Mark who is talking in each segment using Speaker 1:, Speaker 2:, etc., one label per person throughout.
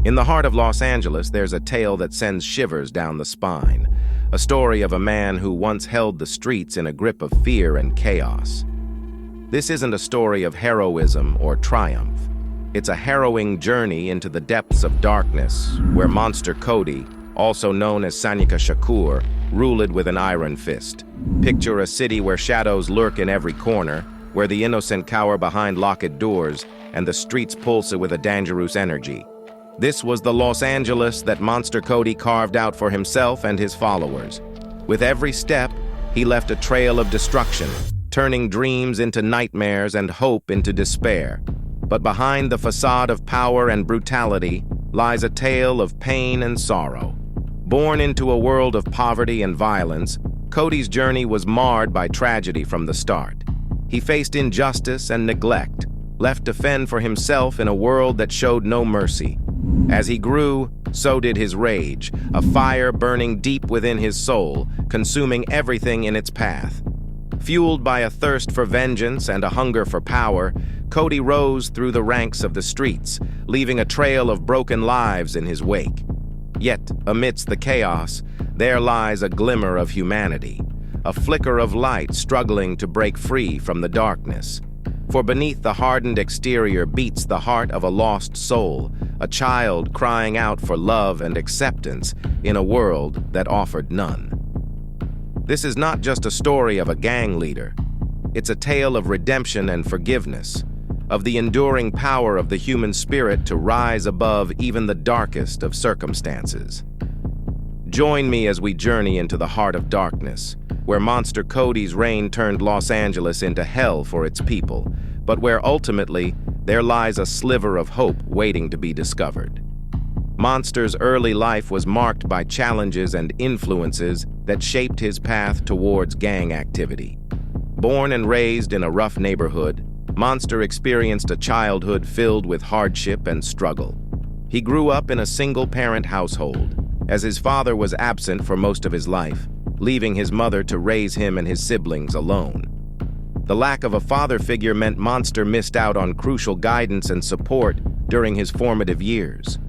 Speaker 1: In the heart of Los Angeles, there's a tale that sends shivers down the spine. A story of a man who once held the streets in a grip of fear and chaos. This isn't a story of heroism or triumph. It's a harrowing journey into the depths of darkness, where Monster Kody, also known as Sanyika Shakur, ruled with an iron fist. Picture a city where shadows lurk in every corner, where the innocent cower behind locked doors, and the streets pulse with a dangerous energy. This was the Los Angeles that Monster Kody carved out for himself and his followers. With every step, he left a trail of destruction, turning dreams into nightmares and hope into despair. But behind the facade of power and brutality lies a tale of pain and sorrow. Born into a world of poverty and violence, Kody's journey was marred by tragedy from the start. He faced injustice and neglect, left to fend for himself in a world that showed no mercy. As he grew, so did his rage, a fire burning deep within his soul, consuming everything in its path. Fueled by a thirst for vengeance and a hunger for power, Kody rose through the ranks of the streets, leaving a trail of broken lives in his wake. Yet, amidst the chaos, there lies a glimmer of humanity, a flicker of light struggling to break free from the darkness. For beneath the hardened exterior beats the heart of a lost soul, a child crying out for love and acceptance in a world that offered none. This is not just a story of a gang leader. It's a tale of redemption and forgiveness, of the enduring power of the human spirit to rise above even the darkest of circumstances. Join me as we journey into the heart of darkness, where Monster Kody's reign turned Los Angeles into hell for its people, but where ultimately there lies a sliver of hope waiting to be discovered. Monster's early life was marked by challenges and influences that shaped his path towards gang activity. Born and raised in a rough neighborhood, Monster experienced a childhood filled with hardship and struggle. He grew up in a single-parent household, as his father was absent for most of his life, leaving his mother to raise him and his siblings alone. The lack of a father figure meant Monster missed out on crucial guidance and support during his formative years.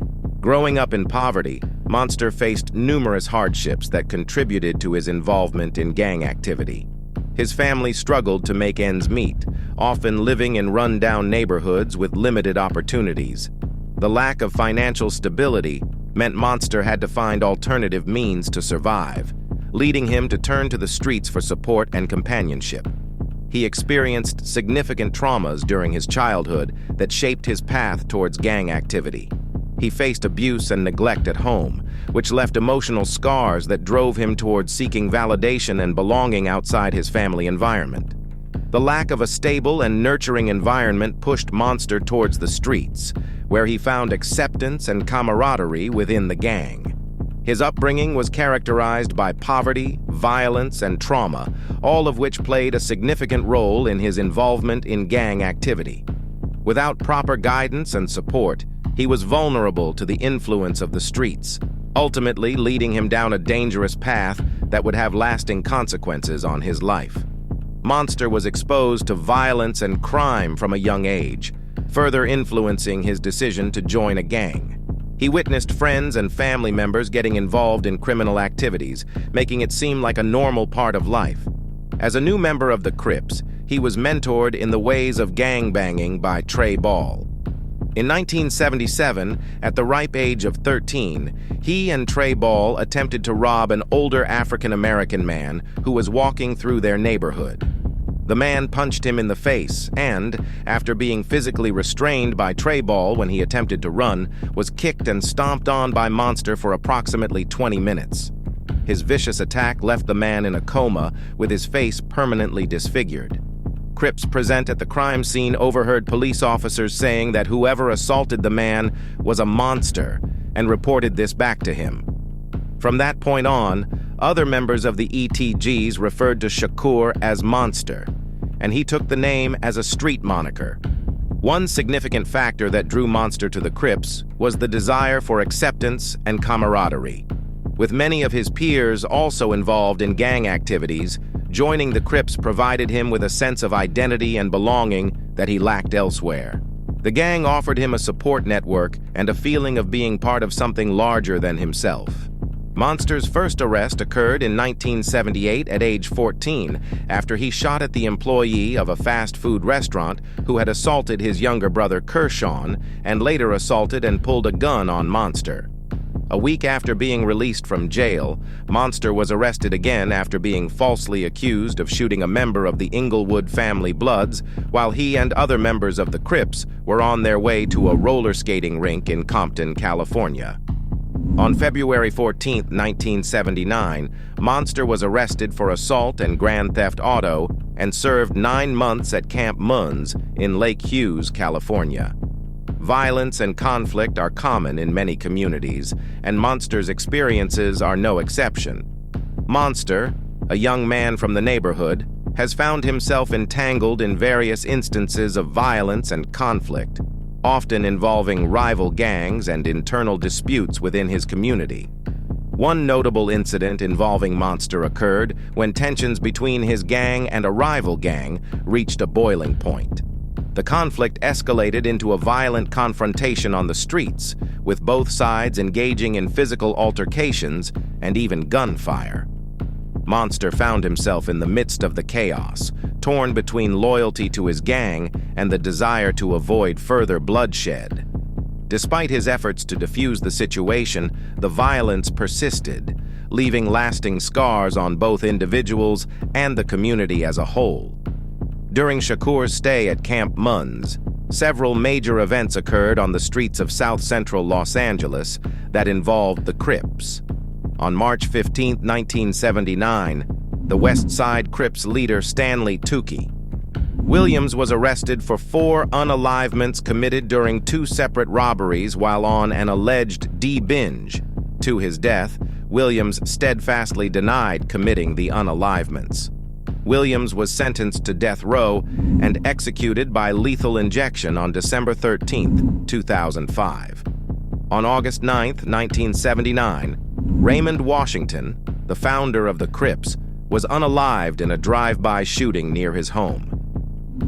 Speaker 1: Growing up in poverty, Monster faced numerous hardships that contributed to his involvement in gang activity. His family struggled to make ends meet, often living in run-down neighborhoods with limited opportunities. The lack of financial stability meant Monster had to find alternative means to survive, leading him to turn to the streets for support and companionship. He experienced significant traumas during his childhood that shaped his path towards gang activity. He faced abuse and neglect at home, which left emotional scars that drove him towards seeking validation and belonging outside his family environment. The lack of a stable and nurturing environment pushed Monster towards the streets, where he found acceptance and camaraderie within the gang. His upbringing was characterized by poverty, violence, and trauma, all of which played a significant role in his involvement in gang activity. Without proper guidance and support, he was vulnerable to the influence of the streets, ultimately leading him down a dangerous path that would have lasting consequences on his life. Monster was exposed to violence and crime from a young age, further influencing his decision to join a gang. He witnessed friends and family members getting involved in criminal activities, making it seem like a normal part of life. As a new member of the Crips, he was mentored in the ways of gangbanging by Trey Ball. In 1977, at the ripe age of 13, he and Trey Ball attempted to rob an older African-American man who was walking through their neighborhood. The man punched him in the face and, after being physically restrained by Trey Ball when he attempted to run, was kicked and stomped on by Monster for approximately 20 minutes. His vicious attack left the man in a coma with his face permanently disfigured. Crips present at the crime scene overheard police officers saying that whoever assaulted the man was a monster and reported this back to him. From that point on, other members of the ETGs referred to Shakur as Monster, and he took the name as a street moniker. One significant factor that drew Monster to the Crips was the desire for acceptance and camaraderie. With many of his peers also involved in gang activities, joining the Crips provided him with a sense of identity and belonging that he lacked elsewhere. The gang offered him a support network and a feeling of being part of something larger than himself. Monster's first arrest occurred in 1978 at age 14 after he shot at the employee of a fast food restaurant who had assaulted his younger brother Kershaw and later assaulted and pulled a gun on Monster. A week after being released from jail, Monster was arrested again after being falsely accused of shooting a member of the Inglewood family Bloods while he and other members of the Crips were on their way to a roller skating rink in Compton, California. On February 14, 1979, Monster was arrested for assault and grand theft auto and served 9 months at Camp Munns in Lake Hughes, California. Violence and conflict are common in many communities, and Monster's experiences are no exception. Monster, a young man from the neighborhood, has found himself entangled in various instances of violence and conflict, often involving rival gangs and internal disputes within his community. One notable incident involving Monster occurred when tensions between his gang and a rival gang reached a boiling point. The conflict escalated into a violent confrontation on the streets, with both sides engaging in physical altercations and even gunfire. Monster found himself in the midst of the chaos, torn between loyalty to his gang and the desire to avoid further bloodshed. Despite his efforts to defuse the situation, the violence persisted, leaving lasting scars on both individuals and the community as a whole. During Shakur's stay at Camp Munns, several major events occurred on the streets of south-central Los Angeles that involved the Crips. On March 15, 1979, the West Side Crips leader Stanley Tukey Williams was arrested for 4 unalivements committed during 2 separate robberies while on an alleged D-binge. To his death, Williams steadfastly denied committing the unalivements. Williams was sentenced to death row and executed by lethal injection on December 13, 2005. On August 9, 1979, Raymond Washington, the founder of the Crips, was unalived in a drive-by shooting near his home.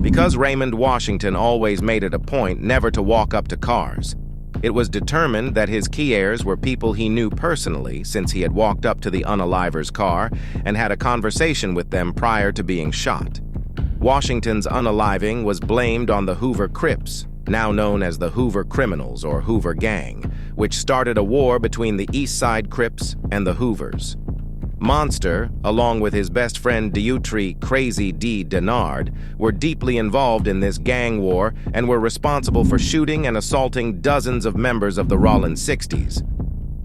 Speaker 1: Because Raymond Washington always made it a point never to walk up to cars, it was determined that his key heirs were people he knew personally since he had walked up to the unaliver's car and had a conversation with them prior to being shot. Washington's unaliving was blamed on the Hoover Crips, now known as the Hoover Criminals or Hoover Gang, which started a war between the East Side Crips and the Hoovers. Monster, along with his best friend Diutri Crazy D. Denard, were deeply involved in this gang war and were responsible for shooting and assaulting dozens of members of the Rollin 60s.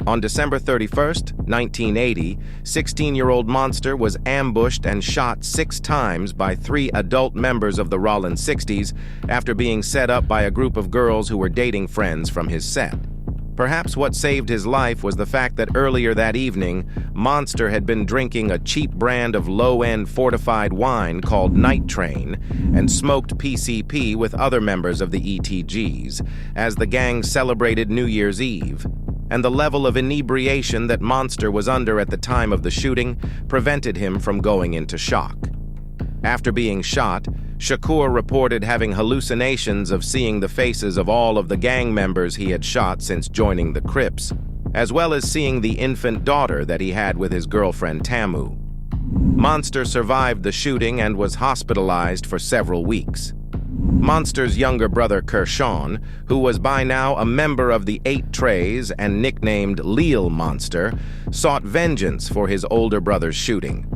Speaker 1: On December 31, 1980, 16-year-old Monster was ambushed and shot 6 times by 3 adult members of the Rollin 60s after being set up by a group of girls who were dating friends from his set. Perhaps what saved his life was the fact that earlier that evening, Monster had been drinking a cheap brand of low-end fortified wine called Night Train and smoked PCP with other members of the ETGs as the gang celebrated New Year's Eve. And the level of inebriation that Monster was under at the time of the shooting prevented him from going into shock. After being shot, Shakur reported having hallucinations of seeing the faces of all of the gang members he had shot since joining the Crips, as well as seeing the infant daughter that he had with his girlfriend Tamu. Monster survived the shooting and was hospitalized for several weeks. Monster's younger brother Kershaw, who was by now a member of the 8 Trays and nicknamed Lil Monster, sought vengeance for his older brother's shooting.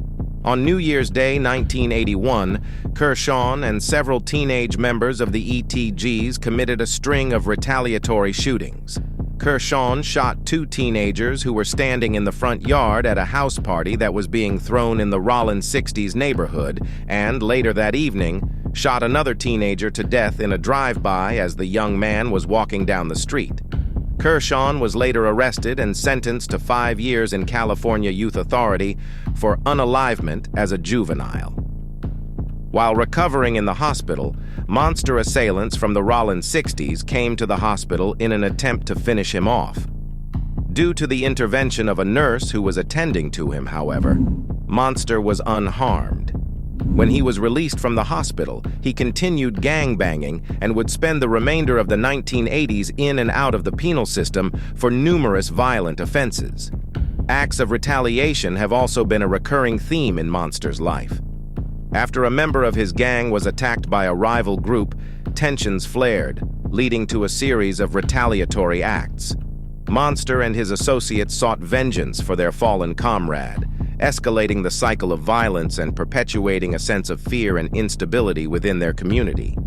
Speaker 1: On New Year's Day 1981, Kershaw and several teenage members of the ETGs committed a string of retaliatory shootings. Kershaw shot 2 teenagers who were standing in the front yard at a house party that was being thrown in the Rollin 60s neighborhood, and later that evening, shot another teenager to death in a drive-by as the young man was walking down the street. Kershaw was later arrested and sentenced to 5 years in California Youth Authority for unalivement as a juvenile. While recovering in the hospital, monster assailants from the Rollin 60s came to the hospital in an attempt to finish him off. Due to the intervention of a nurse who was attending to him, however, Monster was unharmed. When he was released from the hospital, he continued gangbanging and would spend the remainder of the 1980s in and out of the penal system for numerous violent offenses. Acts of retaliation have also been a recurring theme in Monster's life. After a member of his gang was attacked by a rival group, tensions flared, leading to a series of retaliatory acts. Monster and his associates sought vengeance for their fallen comrade, escalating the cycle of violence and perpetuating a sense of fear and instability within their community.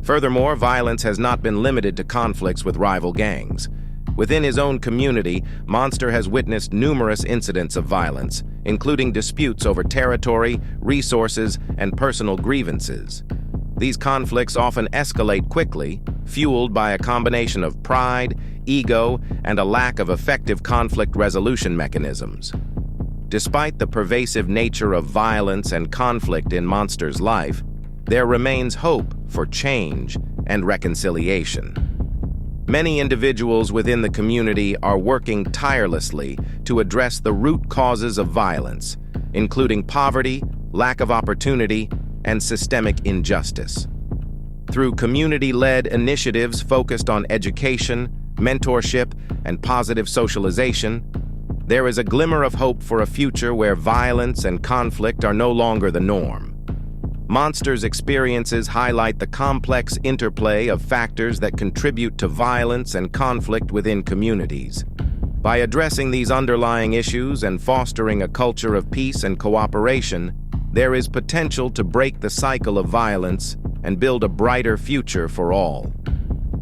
Speaker 1: Furthermore, violence has not been limited to conflicts with rival gangs. Within his own community, Monster has witnessed numerous incidents of violence, including disputes over territory, resources, and personal grievances. These conflicts often escalate quickly, fueled by a combination of pride, ego, and a lack of effective conflict resolution mechanisms. Despite the pervasive nature of violence and conflict in Monster's life, there remains hope for change and reconciliation. Many individuals within the community are working tirelessly to address the root causes of violence, including poverty, lack of opportunity, and systemic injustice. Through community-led initiatives focused on education, mentorship, and positive socialization, there is a glimmer of hope for a future where violence and conflict are no longer the norm. Monster's experiences highlight the complex interplay of factors that contribute to violence and conflict within communities. By addressing these underlying issues and fostering a culture of peace and cooperation, there is potential to break the cycle of violence and build a brighter future for all.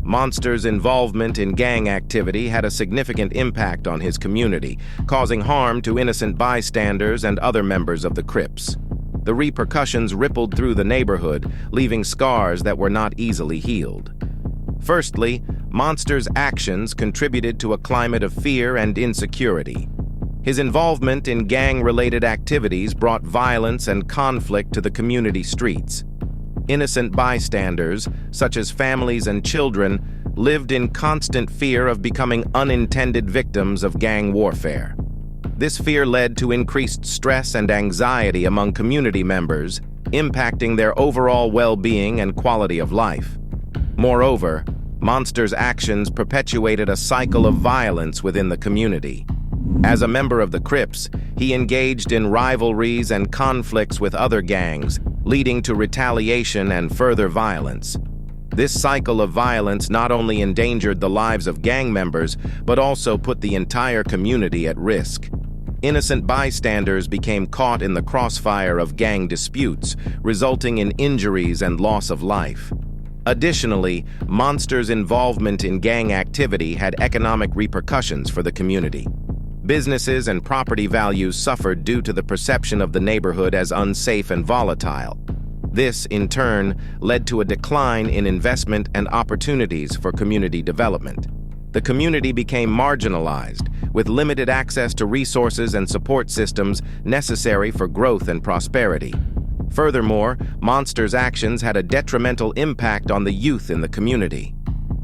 Speaker 1: Monster's involvement in gang activity had a significant impact on his community, causing harm to innocent bystanders and other members of the Crips. The repercussions rippled through the neighborhood, leaving scars that were not easily healed. Firstly, Monster's actions contributed to a climate of fear and insecurity. His involvement in gang-related activities brought violence and conflict to the community streets. Innocent bystanders, such as families and children, lived in constant fear of becoming unintended victims of gang warfare. This fear led to increased stress and anxiety among community members, impacting their overall well-being and quality of life. Moreover, Monster's actions perpetuated a cycle of violence within the community. As a member of the Crips, he engaged in rivalries and conflicts with other gangs, leading to retaliation and further violence. This cycle of violence not only endangered the lives of gang members, but also put the entire community at risk. Innocent bystanders became caught in the crossfire of gang disputes, resulting in injuries and loss of life. Additionally, Monster's involvement in gang activity had economic repercussions for the community. Businesses and property values suffered due to the perception of the neighborhood as unsafe and volatile. This, in turn, led to a decline in investment and opportunities for community development. The community became marginalized, with limited access to resources and support systems necessary for growth and prosperity. Furthermore, Monster's actions had a detrimental impact on the youth in the community.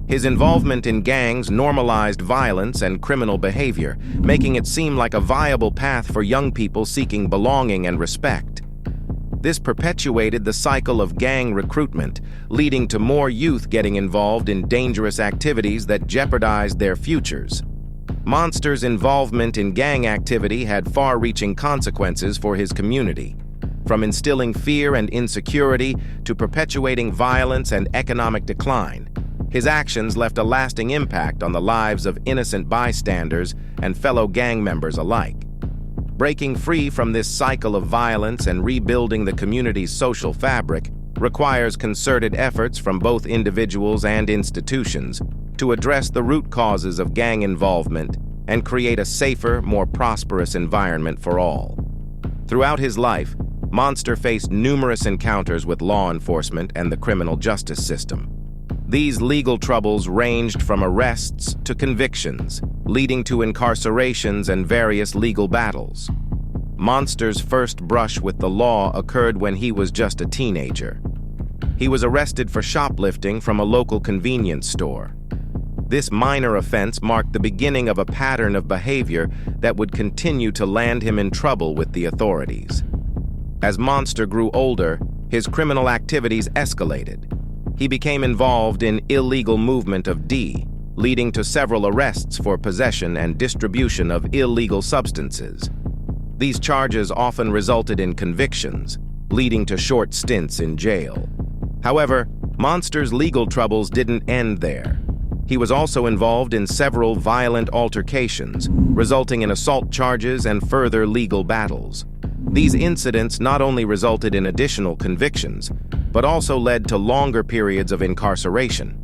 Speaker 1: His involvement in gangs normalized violence and criminal behavior, making it seem like a viable path for young people seeking belonging and respect. This perpetuated the cycle of gang recruitment, leading to more youth getting involved in dangerous activities that jeopardized their futures. Monster's involvement in gang activity had far-reaching consequences for his community. From instilling fear and insecurity to perpetuating violence and economic decline, his actions left a lasting impact on the lives of innocent bystanders and fellow gang members alike. Breaking free from this cycle of violence and rebuilding the community's social fabric requires concerted efforts from both individuals and institutions to address the root causes of gang involvement and create a safer, more prosperous environment for all. Throughout his life, Monster faced numerous encounters with law enforcement and the criminal justice system. These legal troubles ranged from arrests to convictions, leading to incarcerations and various legal battles. Monster's first brush with the law occurred when he was just a teenager. He was arrested for shoplifting from a local convenience store. This minor offense marked the beginning of a pattern of behavior that would continue to land him in trouble with the authorities. As Monster grew older, his criminal activities escalated. He became involved in illegal movement of D, leading to several arrests for possession and distribution of illegal substances. These charges often resulted in convictions, leading to short stints in jail. However, Monster's legal troubles didn't end there. He was also involved in several violent altercations, resulting in assault charges and further legal battles. These incidents not only resulted in additional convictions, but also led to longer periods of incarceration.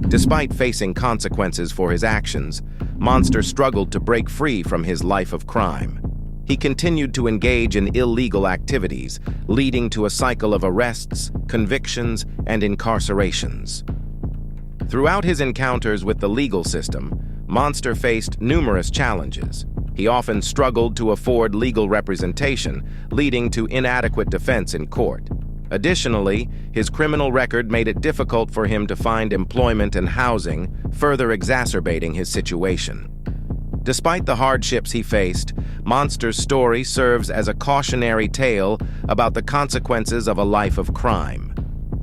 Speaker 1: Despite facing consequences for his actions, Monster struggled to break free from his life of crime. He continued to engage in illegal activities, leading to a cycle of arrests, convictions, and incarcerations. Throughout his encounters with the legal system, Monster faced numerous challenges. He often struggled to afford legal representation, leading to inadequate defense in court. Additionally, his criminal record made it difficult for him to find employment and housing, further exacerbating his situation. Despite the hardships he faced, Monster's story serves as a cautionary tale about the consequences of a life of crime.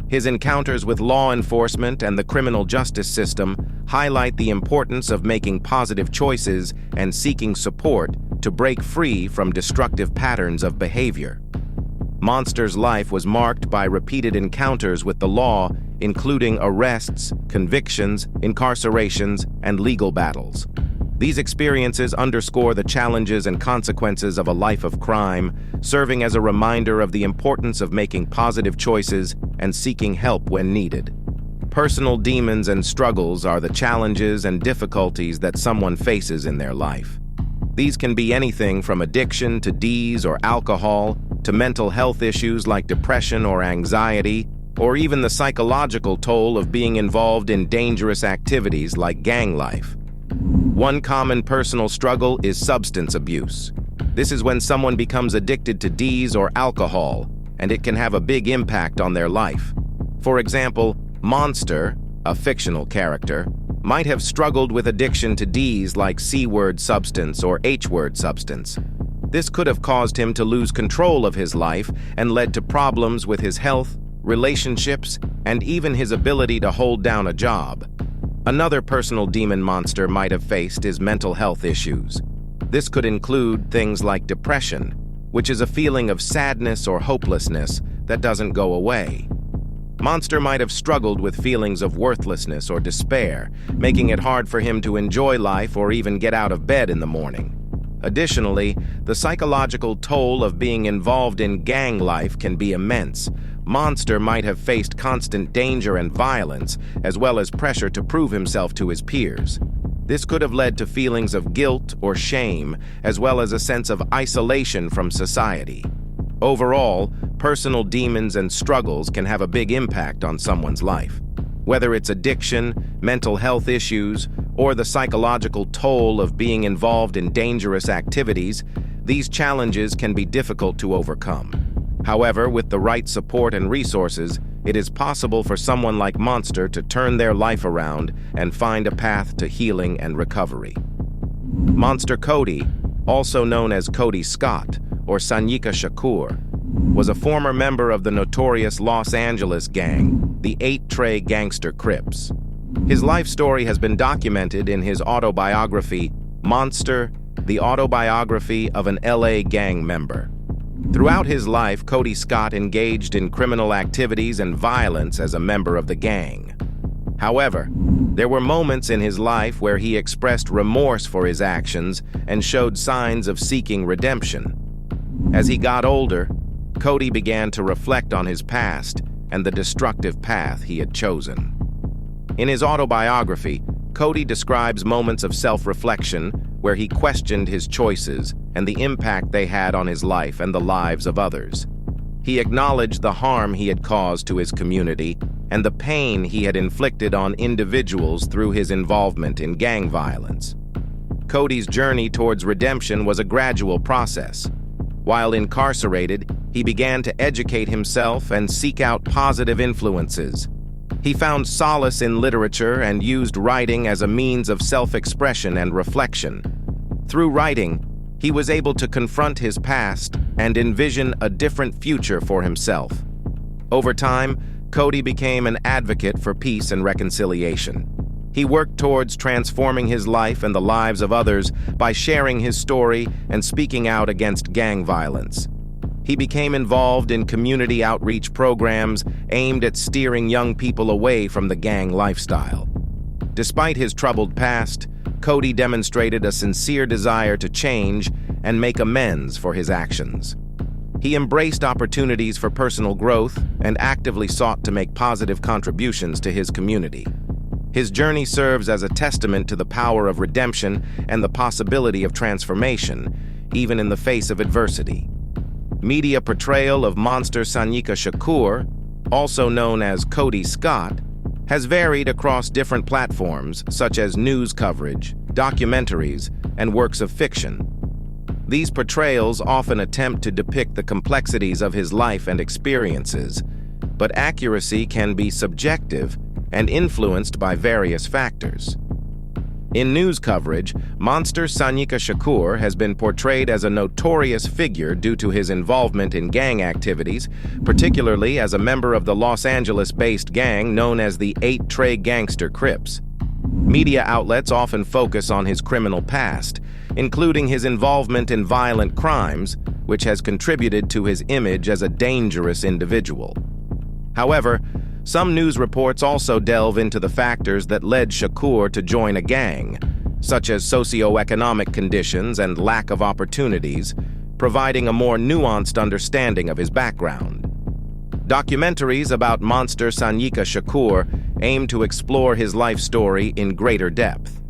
Speaker 1: His encounters with law enforcement and the criminal justice system highlight the importance of making positive choices and seeking support to break free from destructive patterns of behavior. Monster's life was marked by repeated encounters with the law, including arrests, convictions, incarcerations, and legal battles. These experiences underscore the challenges and consequences of a life of crime, serving as a reminder of the importance of making positive choices and seeking help when needed. Personal demons and struggles are the challenges and difficulties that someone faces in their life. These can be anything from addiction to Ds or alcohol, to mental health issues like depression or anxiety, or even the psychological toll of being involved in dangerous activities like gang life. One common personal struggle is substance abuse. This is when someone becomes addicted to Ds or alcohol, and it can have a big impact on their life. For example, Monster, a fictional character, might have struggled with addiction to Ds like C-word substance or H-word substance. This could have caused him to lose control of his life and led to problems with his health, relationships, and even his ability to hold down a job. Another personal demon Monster might have faced is mental health issues. This could include things like depression, which is a feeling of sadness or hopelessness that doesn't go away. Monster might have struggled with feelings of worthlessness or despair, making it hard for him to enjoy life or even get out of bed in the morning. Additionally, the psychological toll of being involved in gang life can be immense. Monster might have faced constant danger and violence, as well as pressure to prove himself to his peers. This could have led to feelings of guilt or shame, as well as a sense of isolation from society. Overall, personal demons and struggles can have a big impact on someone's life. Whether it's addiction, mental health issues, or the psychological toll of being involved in dangerous activities, these challenges can be difficult to overcome. However, with the right support and resources, it is possible for someone like Monster to turn their life around and find a path to healing and recovery. Monster Cody, also known as Cody Scott or Sanyika Shakur, was a former member of the notorious Los Angeles gang, the 8-Tray Gangster Crips. His life story has been documented in his autobiography, Monster, the Autobiography of an LA Gang Member. Throughout his life, Cody Scott engaged in criminal activities and violence as a member of the gang. However, there were moments in his life where he expressed remorse for his actions and showed signs of seeking redemption. As he got older, Cody began to reflect on his past and the destructive path he had chosen. In his autobiography, Cody describes moments of self-reflection where he questioned his choices and the impact they had on his life and the lives of others. He acknowledged the harm he had caused to his community and the pain he had inflicted on individuals through his involvement in gang violence. Cody's journey towards redemption was a gradual process. While incarcerated, he began to educate himself and seek out positive influences. He found solace in literature and used writing as a means of self-expression and reflection. Through writing, he was able to confront his past and envision a different future for himself. Over time, Cody became an advocate for peace and reconciliation. He worked towards transforming his life and the lives of others by sharing his story and speaking out against gang violence. He became involved in community outreach programs aimed at steering young people away from the gang lifestyle. Despite his troubled past, Cody demonstrated a sincere desire to change and make amends for his actions. He embraced opportunities for personal growth and actively sought to make positive contributions to his community. His journey serves as a testament to the power of redemption and the possibility of transformation, even in the face of adversity. Media portrayal of Monster Sanyika Shakur, also known as Cody Scott, has varied across different platforms such as news coverage, documentaries, and works of fiction. These portrayals often attempt to depict the complexities of his life and experiences, but accuracy can be subjective and influenced by various factors. In news coverage, Monster Sanyika Shakur has been portrayed as a notorious figure due to his involvement in gang activities, particularly as a member of the Los Angeles-based gang known as the 8 Trey Gangster Crips. Media outlets often focus on his criminal past, including his involvement in violent crimes, which has contributed to his image as a dangerous individual. However, some news reports also delve into the factors that led Shakur to join a gang, such as socioeconomic conditions and lack of opportunities, providing a more nuanced understanding of his background. Documentaries about Monster Sanyika Shakur aim to explore his life story in greater depth.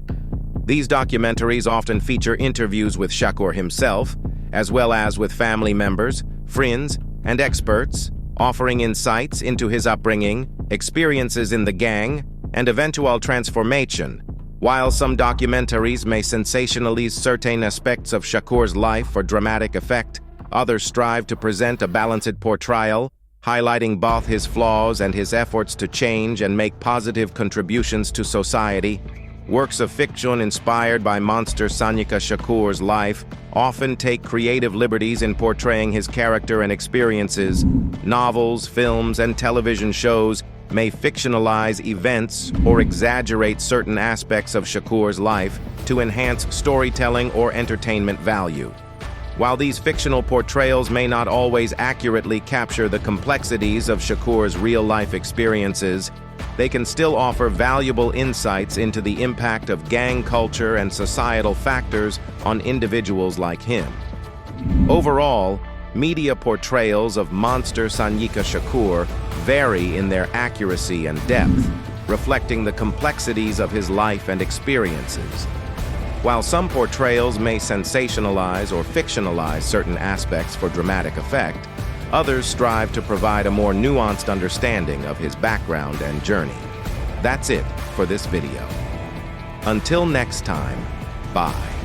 Speaker 1: These documentaries often feature interviews with Shakur himself, as well as with family members, friends, and experts, offering insights into his upbringing, experiences in the gang, and eventual transformation. While some documentaries may sensationalize certain aspects of Shakur's life for dramatic effect, others strive to present a balanced portrayal, highlighting both his flaws and his efforts to change and make positive contributions to society. Works of fiction inspired by Monster Sanyika Shakur's life often take creative liberties in portraying his character and experiences. Novels, films, and television shows may fictionalize events or exaggerate certain aspects of Shakur's life to enhance storytelling or entertainment value. While these fictional portrayals may not always accurately capture the complexities of Shakur's real-life experiences, they can still offer valuable insights into the impact of gang culture and societal factors on individuals like him. Overall, media portrayals of Monster Sanyika Shakur vary in their accuracy and depth, reflecting the complexities of his life and experiences. While some portrayals may sensationalize or fictionalize certain aspects for dramatic effect, others strive to provide a more nuanced understanding of his background and journey. That's it for this video. Until next time, bye.